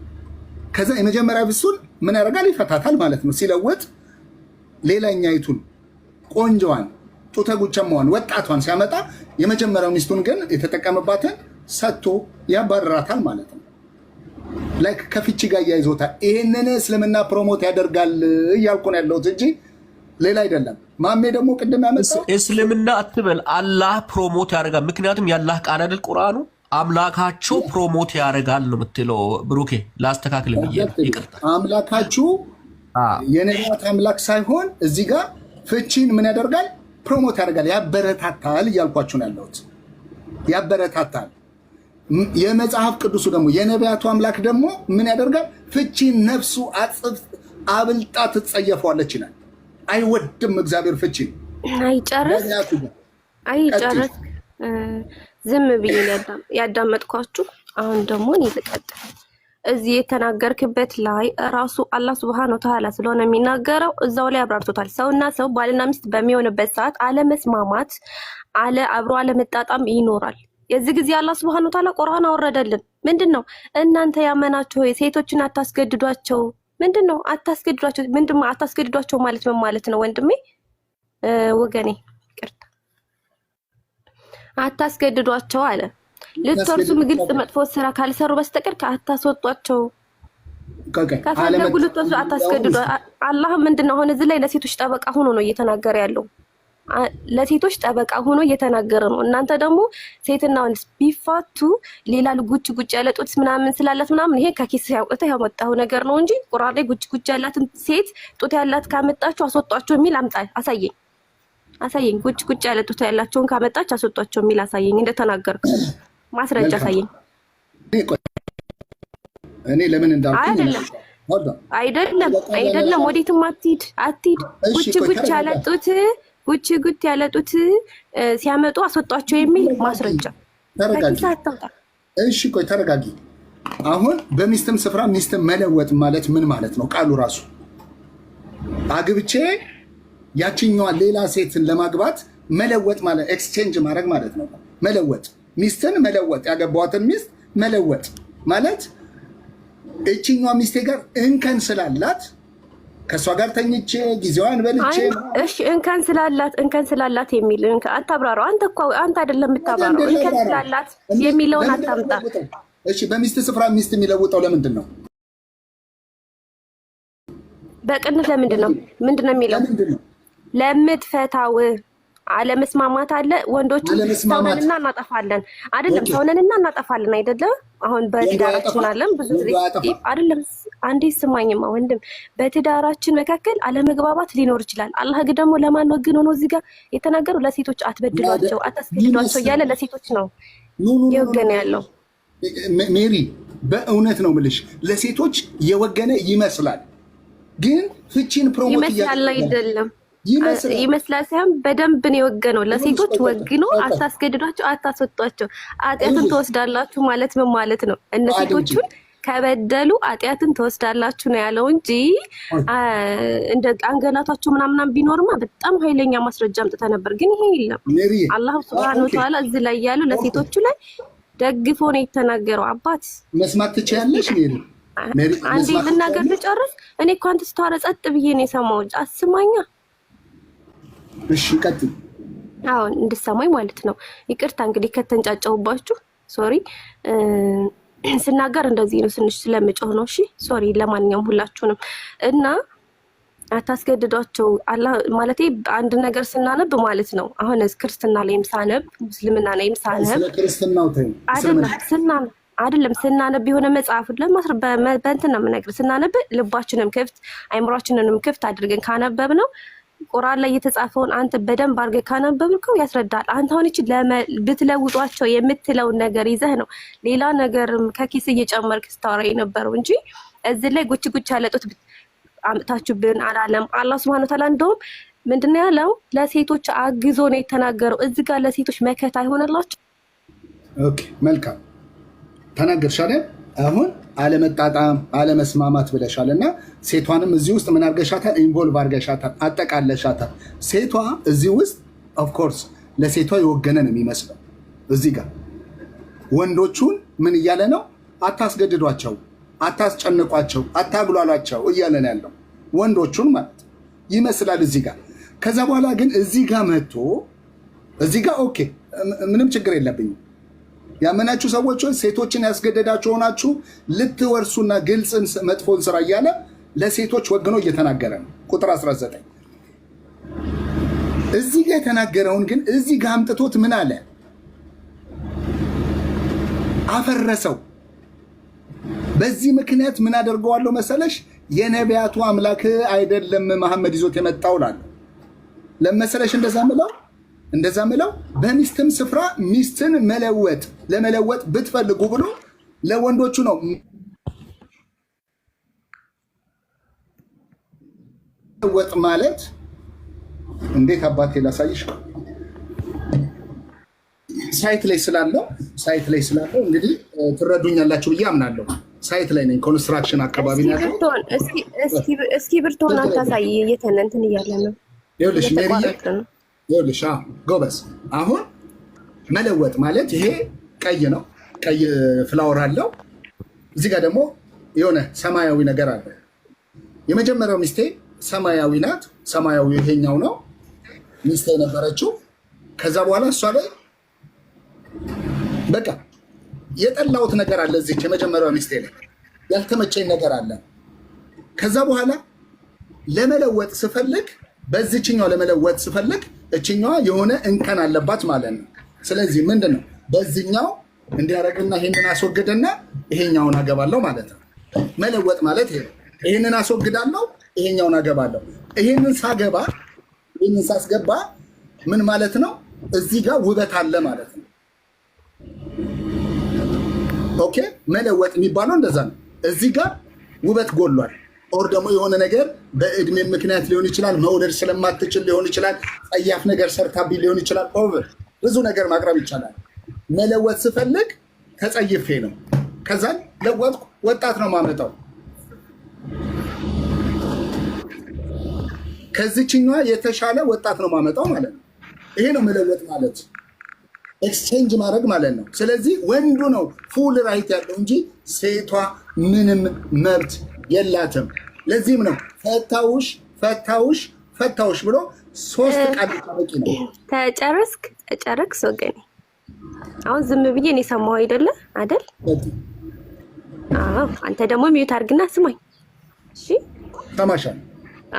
ከዛ የመጀመሪያ ሚስቱን ምን ያደርጋል? ይፈታታል ማለት ነው። ሲለወጥ ሌላኛይቱን ቆንጆዋን ጡተ ጉቸማዋን ወጣቷን ሲያመጣ የመጀመሪያው ሚስቱን ግን የተጠቀመባትን ሰጥቶ ያባረራታል ማለት ነው። ላይክ ከፍቺ ጋር ያይዞታል። ይሄንን እስልምና ፕሮሞት ያደርጋል እያልኩ ነው ያለሁት እንጂ ሌላ አይደለም። ማሜ ደግሞ ቅድም ያመጣው እስልምና አትበል፣ አላህ ፕሮሞት ያደርጋል። ምክንያቱም ያላህ ቃል አይደል ቁርአኑ አምላካቸው ፕሮሞት ያደርጋል ነው የምትለው። ብሩኬ ላስተካክል ብዬ ይቅርታ። አምላካችሁ የነቢያት አምላክ ሳይሆን እዚህ ጋር ፍቺን ምን ያደርጋል? ፕሮሞት ያደርጋል፣ ያበረታታል እያልኳችሁ ነው ያለሁት። ያበረታታል። የመጽሐፍ ቅዱሱ ደግሞ የነቢያቱ አምላክ ደግሞ ምን ያደርጋል? ፍቺን ነፍሱ አብልጣ ትጸየፈዋለች ይላል። አይወድም እግዚአብሔር ፍቺን። አይጨርስ ዝም ብዬ ያዳመጥኳችሁ። አሁን ደግሞ እኔ ልቀጥል። እዚህ የተናገርክበት ላይ ራሱ አላህ ሱብሃነሁ ወተዓላ ስለሆነ የሚናገረው እዛው ላይ አብራርቶታል። ሰውና ሰው ባልና ሚስት በሚሆንበት ሰዓት አለመስማማት አብሮ አለመጣጣም ይኖራል። የዚህ ጊዜ አላህ ሱብሃነሁ ወተዓላ ቁርአን አወረደልን። ምንድነው? እናንተ ያመናችሁ ሴቶችን አታስገድዷቸው። ምንድነው አታስገድዷቸው? ምንድነው አታስገድዷቸው ማለት ምን ማለት ነው? ወንድሜ ወገኔ ይቅርታ፣ አታስገድዷቸው አለ። ልትወርሱ ግልጽ መጥፎ ስራ ካልሰሩ በስተቀር አታስወጧቸው። ከፈለጉ ልትወርሱ አታስገድዷ። አላህ ምንድነው አሁን እዚህ ላይ ለሴቶች ጠበቃ ሆኖ ነው እየተናገረ ያለው። ለሴቶች ጠበቃ ሆኖ እየተናገረ ነው። እናንተ ደግሞ ሴትና ወንድ ቢፋቱ ሌላ ጉጭ ያለጡት ምናምን ስላላት ምናምን ይሄ ከኪስ ያውቀተ ያመጣው ነገር ነው እንጂ ቁርአን ላይ ጉጭ ያላትን ሴት ጡት ያላት ካመጣችሁ አስወጧቸው የሚል አሳየኝ። ጉጭ ያለ ጡት ያላቸውን ካመጣች አስወጧቸው የሚል አሳየኝ። እንደተናገርኩ ማስረጃ አሳየኝ። እኔ ለምን እንዳልኩኝ አይደለም ወዴትም አትሂድ። ጉጭ ያለጡት ሲያመጡ አስወጧቸው የሚል ማስረጃ። እሺ ቆይ ተረጋጊ። አሁን በሚስትም ስፍራ ሚስትን መለወጥ ማለት ምን ማለት ነው? ቃሉ ራሱ አግብቼ ያችኛዋን ሌላ ሴትን ለማግባት መለወጥ ማለት ኤክስቼንጅ ማድረግ ማለት ነው። መለወጥ ሚስትን መለወጥ ያገባዋትን ሚስት መለወጥ ማለት እችኛዋ ሚስቴ ጋር እንከን ስላላት ከእሷ ጋር ተኝቼ ጊዜዋን በልቼ እሺ እንከን ስላላት የሚል አታብራራው። አንተ አይደለም የምታብራራው። እንከን ስላላት የሚለውን አታምጣ። እሺ በሚስት ስፍራ ሚስት የሚለውጠው ለምንድን ነው? በቅንፍ ለምንድን ነው? ምንድን ነው የሚለው? ለምትፈታው አለመስማማት አለ። ወንዶች ሰውነንና እናጠፋለን አይደለም? ሰውነንና እናጠፋለን አይደለም? አሁን በትዳራችን አለም ብዙ ጊዜ አይደለም። አንዴ ስማኝማ ወንድም፣ በትዳራችን መካከል አለመግባባት ሊኖር ይችላል። አላህ ግን ደግሞ ለማን ወግኖ ነው እዚህ ጋር የተናገረው? ለሴቶች አትበድሏቸው፣ አታስገድዷቸው እያለ ለሴቶች ነው የወገነ ያለው። ሜሪ በእውነት ነው የምልሽ፣ ለሴቶች የወገነ ይመስላል፣ ግን ፍቺን ፕሮሞት ይመስላል አይደለም ይመስላል ሳይሆን በደንብ ነው የወገነው። ለሴቶች ወግኖ አታስገድዷቸው፣ አታስወጧቸው፣ ኃጢአትን ትወስዳላችሁ ማለት ምን ማለት ነው? እነ ሴቶቹን ከበደሉ ኃጢአትን ትወስዳላችሁ ነው ያለው እንጂ እንደ አንገላቷቸው ምናምን ቢኖርማ በጣም ኃይለኛ ማስረጃ አምጥተ ነበር። ግን ይሄ የለም። አላህ ሱብሃነሁ ወተዓላ እዚህ ላይ ያለው ለሴቶቹ ላይ ደግፎ ነው የተናገረው። አባት መስማት ትችያለሽ ሜሪ? አንዴ ልናገር ልጨርስ። እኔ እኮ አንተ ስታወራ ጸጥ ብዬ ነው የሰማሁት። አስማኛ። እሺ ቀጥል። አሁን እንድሰማኝ ማለት ነው። ይቅርታ እንግዲህ ከተንጫጫሁባችሁ ሶሪ። ስናገር እንደዚህ ነው ስንሽ ስለምጮህ ነው። እሺ ሶሪ። ለማንኛውም ሁላችሁንም እና አታስገድዷቸው አላህ ማለቴ አንድ ነገር ስናነብ ማለት ነው። አሁን ክርስትና ላይም ሳነብ ሙስሊምና ላይም ሳነብ ስለ ክርስትናው አይደለም ስናነብ የሆነ መጽሐፍ ለማስረ በእንትን ነው የምነግርህ። ስናነብ ልባችንም ክፍት አይምሯችንንም ክፍት አድርገን ካነበብ ነው ቁርአን ላይ የተጻፈውን አንተ በደንብ አድርገህ ካነበብከው ያስረዳል። አንተ አሁን እቺ ብትለውጧቸው የምትለውን ነገር ይዘህ ነው ሌላ ነገርም ከኪስ እየጨመርክ ስታወራ የነበረው እንጂ እዚህ ላይ ጉች ጉች ያለጡት አምጣችሁብን አላለም። አላህ Subhanahu Wa Ta'ala እንደውም ምንድነው ያለው? ለሴቶች አግዞ ነው የተናገረው። እዚህ ጋር ለሴቶች መከታ ይሆንላችሁ። ኦኬ መልካም ተናገርሽ አይደል? አሁን አለመጣጣም አለመስማማት ብለሻልና ሴቷንም እዚህ ውስጥ ምን አርገሻታል? ኢንቮልቭ አርገሻታል፣ አጠቃለሻታል። ሴቷ እዚህ ውስጥ ኦፍ ኮርስ ለሴቷ የወገነ ነው የሚመስለው። እዚህ ጋር ወንዶቹን ምን እያለ ነው? አታስገድዷቸው፣ አታስጨንቋቸው፣ አታግሏሏቸው እያለ ነው ያለው። ወንዶቹን ማለት ይመስላል እዚህ ጋር። ከዛ በኋላ ግን እዚህ ጋር መጥቶ እዚህ ጋር ኦኬ ምንም ችግር የለብኝም ያመናችሁ ሰዎች ሴቶችን ያስገደዳችሁ ሆናችሁ ልትወርሱና ግልጽን መጥፎን ስራ እያለ ለሴቶች ወግኖ እየተናገረ ነው። ቁጥር 19 እዚህ ጋር የተናገረውን ግን እዚህ ጋር አምጥቶት ምን አለ? አፈረሰው። በዚህ ምክንያት ምን አደርገዋለሁ መሰለሽ? የነቢያቱ አምላክ አይደለም መሐመድ ይዞት የመጣው ላለ ለመሰለሽ እንደዛ ምለው በሚስትም ስፍራ ሚስትን ለመለወጥ ብትፈልጉ ብሎ ለወንዶቹ ነው። ወጥ ማለት እንዴት አባቴ ላሳይሽ? ሳይት ላይ ስላለው እንግዲህ ትረዱኛላችሁ ብዬ አምናለሁ። ሳይት ላይ ነኝ፣ ኮንስትራክሽን አካባቢ ነው ያለው። እስኪ ብርቶና ታሳይ እየተነንትን እያለ ነው። ይኸውልሽ ጎበዝ፣ አሁን መለወጥ ማለት ይሄ ቀይ ነው፣ ቀይ ፍላወር አለው። እዚህ ጋር ደግሞ የሆነ ሰማያዊ ነገር አለ። የመጀመሪያው ሚስቴ ሰማያዊ ናት። ሰማያዊ ይሄኛው ነው ሚስቴ የነበረችው። ከዛ በኋላ እሷ ላይ በቃ የጠላሁት ነገር አለ። እዚች የመጀመሪያው ሚስቴ ላይ ያልተመቸኝ ነገር አለ። ከዛ በኋላ ለመለወጥ ስፈልግ በዚህኛው ለመለወጥ ስፈልግ እችኛዋ የሆነ እንከን አለባት ማለት ነው። ስለዚህ ምንድነው በዚህኛው እንዲያረግና ይሄንን አስወግድና ይሄኛውን አገባለሁ ማለት ነው። መለወጥ ማለት ይሄ ነው። ይሄንን አስወግዳለሁ፣ ይሄኛውን አገባለሁ። ይሄንን ሳስገባ ምን ማለት ነው? እዚህ ጋር ውበት አለ ማለት ነው። ኦኬ መለወጥ የሚባለው እንደዛ ነው። እዚህ ጋር ውበት ጎሏል። ኦር ደግሞ የሆነ ነገር በእድሜ ምክንያት ሊሆን ይችላል፣ መውለድ ስለማትችል ሊሆን ይችላል፣ ጸያፍ ነገር ሰርታቢ ሊሆን ይችላል። ኦቨር ብዙ ነገር ማቅረብ ይቻላል። መለወጥ ስፈልግ ተጸይፌ ነው። ከዛን ለወጥኩ፣ ወጣት ነው ማመጣው። ከዚችኛዋ የተሻለ ወጣት ነው ማመጣው ማለት ነው። ይሄ ነው መለወጥ ማለት፣ ኤክስቼንጅ ማድረግ ማለት ነው። ስለዚህ ወንዱ ነው ፉል ራይት ያለው እንጂ ሴቷ ምንም መብት የላትም። ለዚህም ነው ፈታውሽ ብሎ 3 ቃል ታበቂ ነው። ተጨረስክ ወገኔ። አሁን ዝም ብዬ እኔ ሰማሁ አይደል? አዎ አንተ ደግሞ ሚዩት አድርግና ስማኝ። እሺ ተማሻል።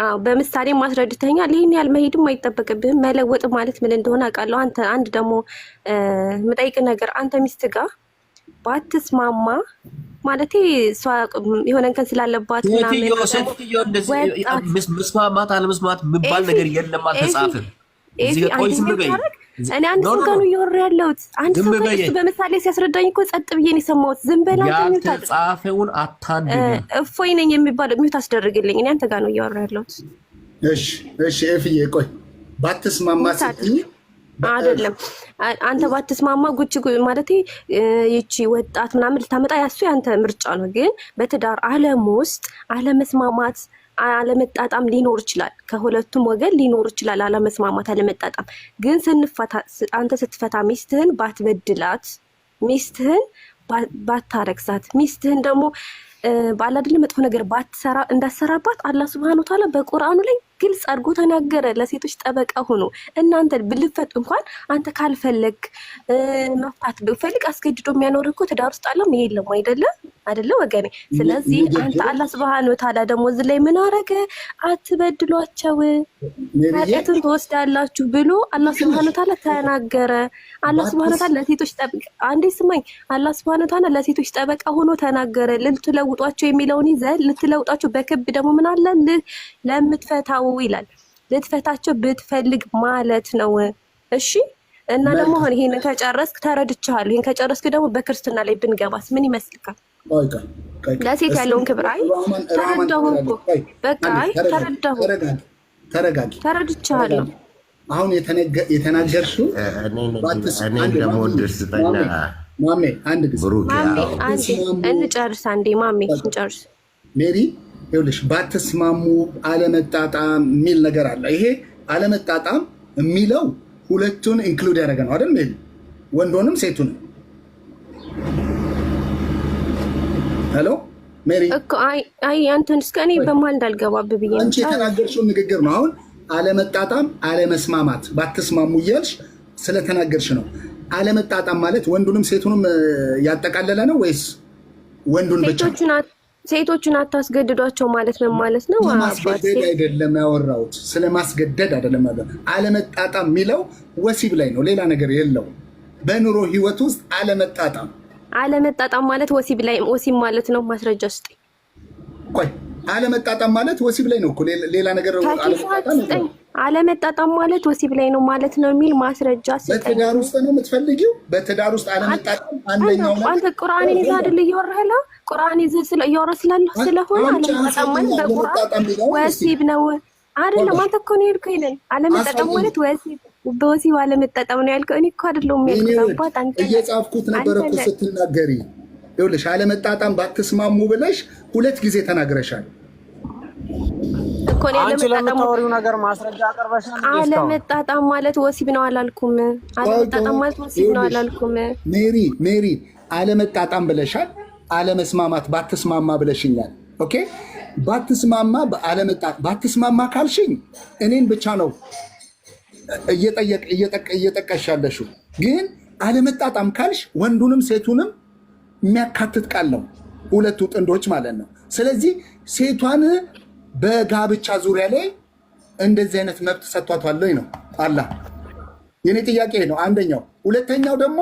አዎ በምሳሌ ማስረድተኛል። ይሄን ያህል መሄድም አይጠበቅብህም። መለወጥ ማለት ምን እንደሆነ አውቃለሁ። አንድ ደግሞ የምጠይቅ ነገር አንተ ሚስት ጋር ባትስማማ ማለት እሷ የሆነ እንከን ስላለባት መስማማት አለመስማማት የሚባል ነገር የለም፣ አልተጻፈም። እዚህ ጋር ቆይ ዝም በይ። እኔ አንድ ሰው ጋር ነው እያወራ ያለሁት። አንድ ሰው ጋር በምሳሌ ሲያስረዳኝ እኮ ጸጥ ብዬ ነው የሰማሁት። ዝም በላ ያልተጻፈውን አታንብብ። እፎይ ነኝ የሚባለው ሚውት አስደርግልኝ። እኔ አንተ ጋር ነው እያወራ ያለሁት። እሺ ኤፍዬ ቆይ ባትስማማ ስትይ አይደለም አንተ ባትስማማ ጉጭ ማለት ይቺ ወጣት ምናምን ልታመጣ ያሱ ያንተ ምርጫ ነው። ግን በትዳር ዓለም ውስጥ አለመስማማት አለመጣጣም ሊኖር ይችላል። ከሁለቱም ወገን ሊኖር ይችላል አለመስማማት አለመጣጣም። ግን አንተ ስትፈታ ሚስትህን ባትበድላት፣ ሚስትህን ባታረክሳት፣ ሚስትህን ደግሞ ባል አይደል መጥፎ ነገር ባትሰራ እንዳሰራባት አላህ Subhanahu Wa Ta'ala በቁርአኑ ላይ ግልጽ አድርጎ ተናገረ። ለሴቶች ጠበቃ ሆኖ እናንተ ብልፈት እንኳን አንተ ካልፈለግ መፍታት ብፈልግ አስገድዶ የሚያኖር እኮ ትዳር ውስጥ አለም የለም አይደለ ወገኔ። ስለዚህ አንተ አላህ Subhanahu Wa Ta'ala ደግሞ እዚህ ላይ ምን አረገ? አትበድሏቸው ኃጢአትን ትወስዳላችሁ ብሎ አላህ Subhanahu Wa Ta'ala ተናገረ። አላህ Subhanahu Wa Ta'ala ለሴቶች ጠበቃ አንዴ ስማኝ፣ አላህ Subhanahu Wa Ta'ala ለሴቶች ጠበቃ ሆኖ ተናገረ። ልትለውጧቸው የሚለውን ይዘህ ልትለውጣቸው በክብ ደግሞ ምን አለ ለምትፈታው ይላል። ልትፈታቸው ብትፈልግ ማለት ነው። እሺ እና ደግሞ አሁን ይሄን ከጨረስክ ተረድቻለሁ። ይሄን ከጨረስክ ደግሞ በክርስትና ላይ ብንገባስ ምን ይመስልካል? ለሴት ያለውን ክብር ተረዳሁ እኮ በቃ ተረድቻለሁ። አሁን የተናገርሽው እኔ ደግሞ ደስተኛ ማሜ አንድ ጊዜ እንጨርስ አንዴ ማሜ እንጨርስ። ሜሪ ይኸውልሽ ባትስማሙ አለመጣጣም የሚል ነገር አለ። ይሄ አለመጣጣም የሚለው ሁለቱን ኢንክሉድ ያደረገ ነው አይደል? ሜሪ ወንዶንም ሴቱንም። ሄሎ ሜሪ እኮ አይ አንተን እስከ እኔ በመሀል እንዳልገባብ ብዬ አንቺ የተናገርሽው ንግግር ነው። አሁን አለመጣጣም አለመስማማት ባትስማሙ እያልሽ ስለተናገርሽ ነው። አለመጣጣም ማለት ወንዱንም ሴቱንም ያጠቃለለ ነው ወይስ ወንዱን ብቻ? ሴቶቹን አታስገድዷቸው ማለት ምን ማለት ነው? ማስገደድ አይደለም ያወራሁት፣ ስለማስገደድ አይደለም። አለመጣጣም የሚለው ወሲብ ላይ ነው፣ ሌላ ነገር የለው። በኑሮ ህይወት ውስጥ አለመጣጣም ማለት ወሲብ ማለት ነው። ማስረጃ ስጥ። ቆይ አለመጣጣም ማለት ወሲብ ላይ ነው እኮ ሌላ ነገር አለመጣጣም ማለት ወሲብ ላይ ነው ማለት ነው የሚል ማስረጃ ስጥ። በትዳር ውስጥ ነው የምትፈልጊው? በትዳር ውስጥ አለመጣጣም አንደኛው ነው። አንተ ቁርአንን ይዘህ አይደል እያወራህ? ቁርአን ይዘህ እያወራህ ስለሆነ አለመጣጣም ማለት በቁርአን ወሲብ ነው አይደለም። አንተ እኮ ነው ያልከው ይሄን አለመጣጣም ማለት በወሲብ አለመጣጣም ነው ያልከው። እኔ እኮ አይደለም ያልከው። አንተ እየጻፍኩት ነበር እኮ ስትናገሪ። ይኸውልሽ አለመጣጣም ባትስማሙ ብለሽ 2 ጊዜ ተናግረሻል እኮ። ለምታወሪው ነገር ማስረጃ አቀርበሻል። አለመጣጣም ማለት ወሲብ ነው አላልኩም። አለመጣጣም ማለት ወሲብ ነው አላልኩም። ሜሪ አለመጣጣም ብለሻል። አለመስማማት ባትስማማ ብለሽኛል። ኦኬ ባትስማማ ካልሽኝ እኔን ብቻ ነው እየጠቀሽ ያለሽው። ግን አለመጣጣም ካልሽ ወንዱንም ሴቱንም የሚያካትት ቃል ነው፣ ሁለቱ ጥንዶች ማለት ነው። ስለዚህ ሴቷን በጋብቻ ዙሪያ ላይ እንደዚህ አይነት መብት ሰጥቷታል ወይ ነው አላህ። የኔ ጥያቄ ነው አንደኛው። ሁለተኛው ደግሞ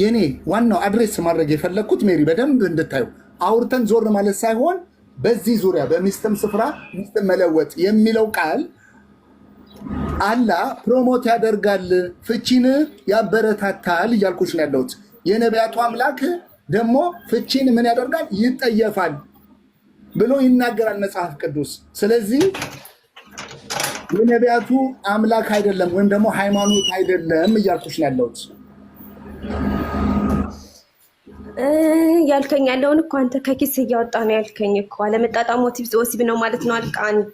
የኔ ዋናው አድሬስ ማድረግ የፈለግኩት ሜሪ በደንብ እንድታዩ አውርተን ዞር ማለት ሳይሆን በዚህ ዙሪያ በሚስትም ስፍራ ሚስትን መለወጥ የሚለው ቃል አላህ ፕሮሞት ያደርጋል፣ ፍቺን ያበረታታል እያልኩሽ ነው ያለሁት። የነቢያቱ አምላክ ደግሞ ፍቺን ምን ያደርጋል? ይጠየፋል ብሎ ይናገራል መጽሐፍ ቅዱስ። ስለዚህ የነቢያቱ አምላክ አይደለም ወይም ደግሞ ሃይማኖት አይደለም እያልኩሽ ነው ያለሁት። ያልከኝ ያለውን እኮ አንተ ከኪስ እያወጣ ነው ያልከኝ እኮ። አለመጣጣም ወሲብ ነው ማለት ነው አልክ አንድ።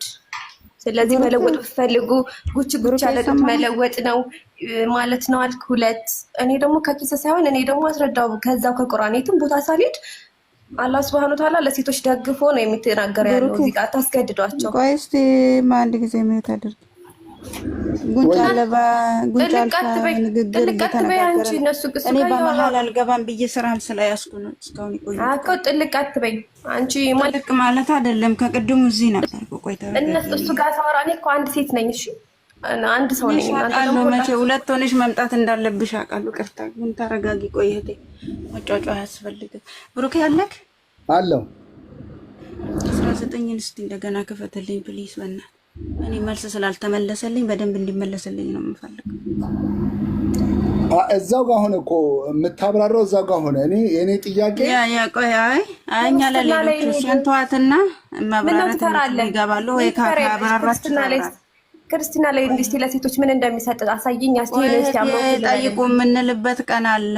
ስለዚህ መለወጥ ብትፈልጉ ጉች ያለጡት መለወጥ ነው ማለት ነው አልክ ሁለት። እኔ ደግሞ ከኪስ ሳይሆን እኔ ደግሞ አስረዳው ከዛው ከቁርአን የትም ቦታ ሳልሄድ አላህ Subhanahu Ta'ala ለሴቶች ደግፎ ነው የሚተናገር ያለው እዚህ ጋር ታስገድዷቸው። ቆይ እስቲ አንድ ጊዜ ምን ታደርግ ጉንጫ ለባ ጉንጫ ንግግር እየተነጋገረ እኔ በመሀል አልገባም ብዬ ስራም ስለያዝኩ ነው እስካሁን ይቆያል። አቆ ጥልቅ አትበይ አንቺ ማለት ማለት አይደለም ከቅድሙ እዚህ ነበር። ቆይ ተረጋጊ። እሱ ጋር ሳወራ እኔ እኮ አንድ ሴት ነኝ። እሺ አንድ ሰው ነኝ። አንተ መቼ ሁለት ሆነሽ መምጣት እንዳለብሽ አውቃለሁ። ቅርታ ግን ተረጋጊ። ቆይ እህቴ መጫጫ አያስፈልግም። ብሩክ ያለክ አለው 19 እስቲ እንደገና ክፈትልኝ ፕሊስ በእናትህ። እኔ መልስ ስላልተመለሰልኝ በደንብ እንዲመለስልኝ ነው የምፈልገው። እዛው ጋር ሆነ እኮ የምታብራራው እዛው ጋር ሆነ። እኔ ጥያቄ ያ ቆይ እኛ ለሌሎች ሸንቷትና ማብራራት ይገባሉ ወይ ካብራራት ክርስቲና ላይ እንዲስቲ ለሴቶች ምን እንደሚሰጥ አሳየኝ። ጠይቁ የምንልበት ቀን አለ።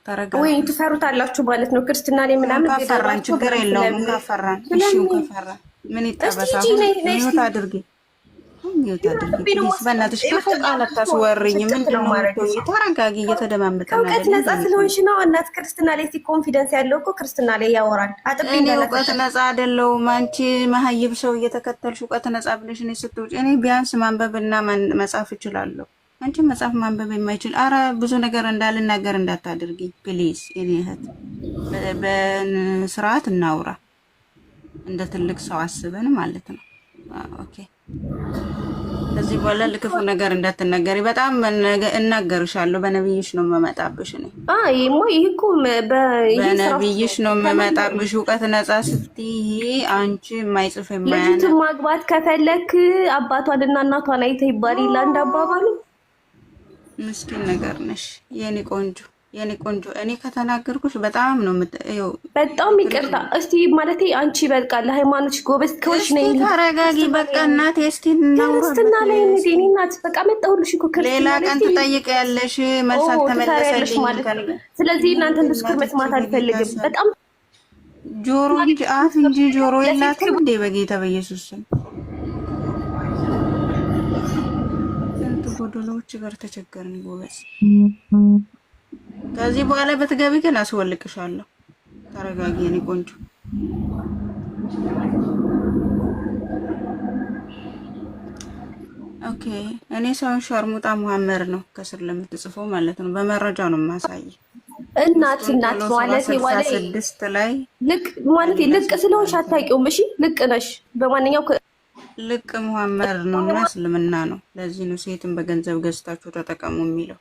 ተረጋጋ ወይ ትፈሩታላችሁ ማለት ነው። ክርስቲና ላይ ምናምን ካፈራን ችግር የለውም። ካፈራን እሺ ካፈራን ምን ይጠበሳል? ምን ታድርጊ በእናትሽ ክፉ ቃል አታስወሪኝ። ምንድን ነው ተረጋጊ። እየተደማመጥን ነው። እውቀት ነፃ ስለሆንሽ ነው። እናት ክርስትና ላይ ኮንፊደንስ ያለው እኮ ክርስትና ላይ ያወራል። እኔ እውቀት ነፃ አይደለሁም። አንቺ መሀይብ ሰው እየተከተልሽ እውቀት ነፃ ብለሽ እኔ ስትውጪ እኔ ቢያንስ ማንበብና መጻፍ እችላለሁ። አንቺ መጻፍ ማንበብ የማይችል አረ ብዙ ነገር እንዳልናገር እንዳታደርጊ ፕሊዝ። እኔ እህት በስርዓት እናውራ፣ እንደ ትልቅ ሰው አስበን ማለት ነው። ኦኬ ከዚህ በኋላ ለክፉ ነገር እንዳትናገሪ። በጣም እናገርሻለሁ። በነብይሽ ነው መመጣብሽ ነው። ይሄ እኮ በነብይሽ ነው መመጣብሽ። እውቀት ነፃ ስትይ አንቺ የማይጽፍ የማያነ ልጅቱ ማግባት ከፈለክ አባቷንና እናቷን አይተህ ይባል ይላል አባባሉ። ምስኪን ነገር ነሽ የኔ ቆንጆ የኔ ቆንጆ። እኔ ከተናገርኩሽ በጣም ነው በጣም ይቅርታ። እስቲ ማለቴ አንቺ በቃ ለሃይማኖትሽ ጎበዝ ከሆንሽ ነኝ። ተረጋጊ በቃ እናቴ። እስቲ ክርስትና ላይ እንዴ እናት በቃ መጣሁልሽ እኮ ክርስትና ሌላ ቀን ትጠይቂያለሽ፣ መልስ አልተመለሰልሽ ማለት ነው። ስለዚህ እናንተን ድስኩር መስማት አልፈልግም። በጣም ጆሮ እንጂ አፍ እንጂ ጆሮ የላትም እንዴ? በጌታ በኢየሱስ ስም ጎዶሎች ጋር ተቸገርን ጎበዝ። ከዚህ በኋላ በትገቢ ግን አስወልቅሻለሁ። ተረጋጊ የኔ ቆንጆ። ኦኬ እኔ ሰውን ሸርሙጣ መሐመድ ነው ከስር ለምትጽፈው ማለት ነው። በመረጃ ነው ማሳይ። እናት ማለት ወለ 6 ላይ ልቅ ማለት ልቅ ስለሆንሽ አታውቂውም። እሺ ልቅ ነሽ። በማንኛው ልቅ መሐመድ ነውና እስልምና ነው። ለዚህ ነው ሴትን በገንዘብ ገዝታችሁ ተጠቀሙ የሚለው።